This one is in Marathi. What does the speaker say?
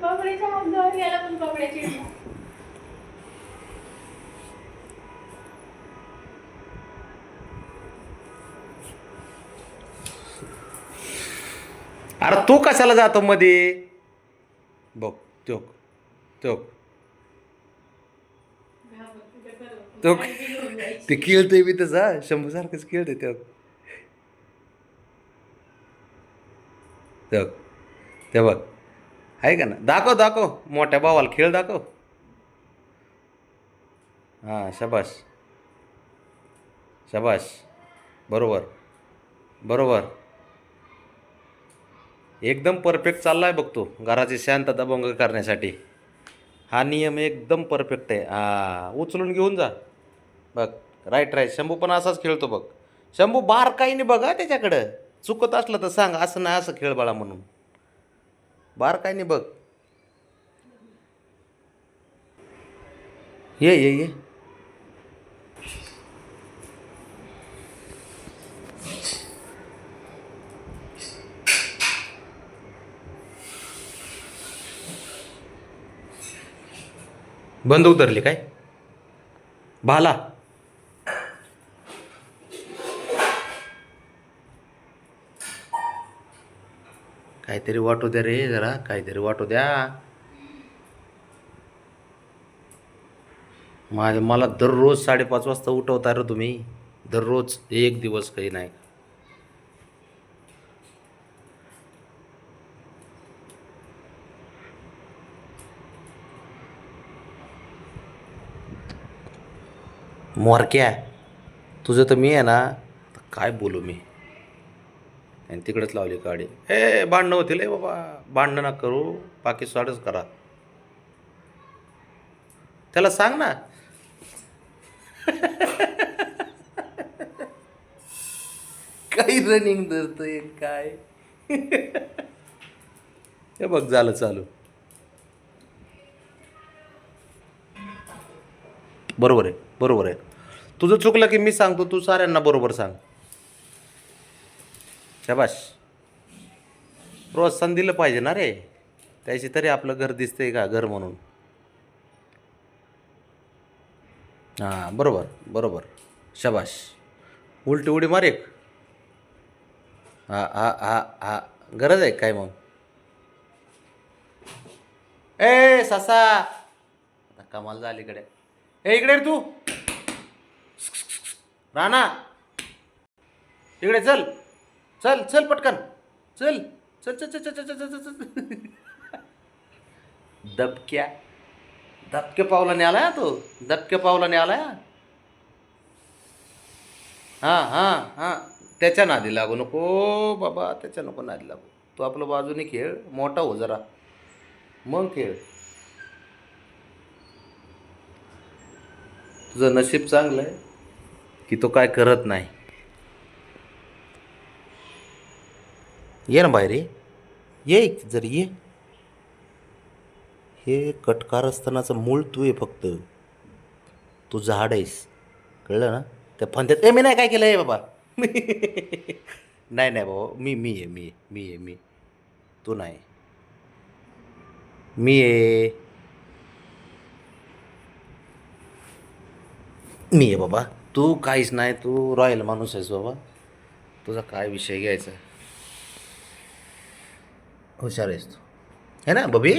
कपड्याच्या हद्दीवर गेला पण कपड्याची अरे तू कशाला जातो मध्ये? बघ तो तो तो ते खेळतोय मी तसा शंभू सारखंच खेळतोय तो. ते ते बघ आहे का ना, दाखव दाखव मोठ्या भावाला खेळ दाखव. हां शाबास शाबास, बरोबर बरोबर, एकदम परफेक्ट चाललाय बघ तो घराची शांतता भंग करण्यासाठी. हा नियम एकदम परफेक्ट आहे. हा उचलून घेऊन जा. बघ राईट राईट, शंभू पण असाच खेळतो बघ. शंभू बारकाईने बघा त्याच्याकडं, चुकत असलं तर सांग असं नाही असं खेळ बाळा म्हणून. बारकाईने बघ. ये बंद उतरली काय भाला? काहीतरी वाटू द्या रे, जरा काहीतरी वाटू द्या. मला दररोज 5:30 वाजता उठवता रे तुम्ही, दररोज, एक दिवस काही नाही. मोरक्या तुझं तर मी आहे ना, काय बोलू मी. आणि तिकडेच लावली गाडी. भांडणं होतील ए बाबा, भांडणं ना करू, बाकी साडच करा. त्याला सांग ना. काही रनिंग धरतोय काय. हे बघ झालं चालू. बरोबर आहे बरोबर आहे. तुझं चुकलं की मी सांगतो, तू साऱ्यांना बरोबर सांग. शाबाश, प्रोत्साहन दिलं पाहिजे ना रे, त्याची तरी आपलं घर दिसतंय का घर म्हणून. हां बरोबर बरोबर, शाबाश. उलटी उडी मार एक. हा हा हा हा, गरज आहे काय मग? ए ससा, आता कमाल झाली इकडे. इकडे रे तू, राणा इकडे चल, चल चल पटकन, चल चल चल चल चल चल चल चल. दबक्या दबक्या पावलाने आलाय तो, दबक्या पावलाने आलाय. हां हां हां, त्याच्या नादी लागू नको बाबा, त्याच्या नको नादी लागू. तू आपलं बाजूने खेळ, मोठा हो जरा मग खेळ. तुझं नशीब चांगलं आहे की तो काय करत नाही. ये ना बाहेर, ये जर ये. हे कटकारस्थानाचं मूळ तू आहे फक्त, तू झाड आहेस, कळलं ना. त्या फंद्यात मी नाही काय केलं आहे बाबा. नाही नाही बाबा, मी आहे मी आहे मी, तू नाही. मी आहे मी आहे बाबा, तू काहीच नाही. तू रॉयल माणूस आहेस बाबा, तुझा काय विषय घ्यायचा. हुशार आहेस तू है ना बबी.